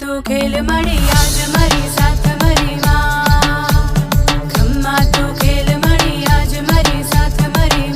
તું ખેલ મળી આજ મારી સાથ મારી માં ખમ્મા તું ખેલ મળી આજ મારી સાથ મારી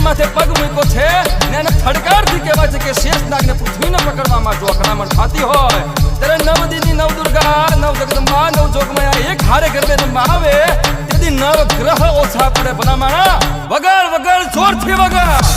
माथे पग मूक्यो छे ने एने थडकारथी कहेवाय छे के शेषनागने पृथ्वीने पकड़वामां जो अकड़ामण थती होय त्यारे 9 दिननी 9 दुर्गा 9 जगदंबा 9 जोगमाया एक हारे गरबे रमवा आवे तेदी 9 ग्रह ओछा पड़े भला माणा वगाड़ वगाड़ जोरथी वगाड़।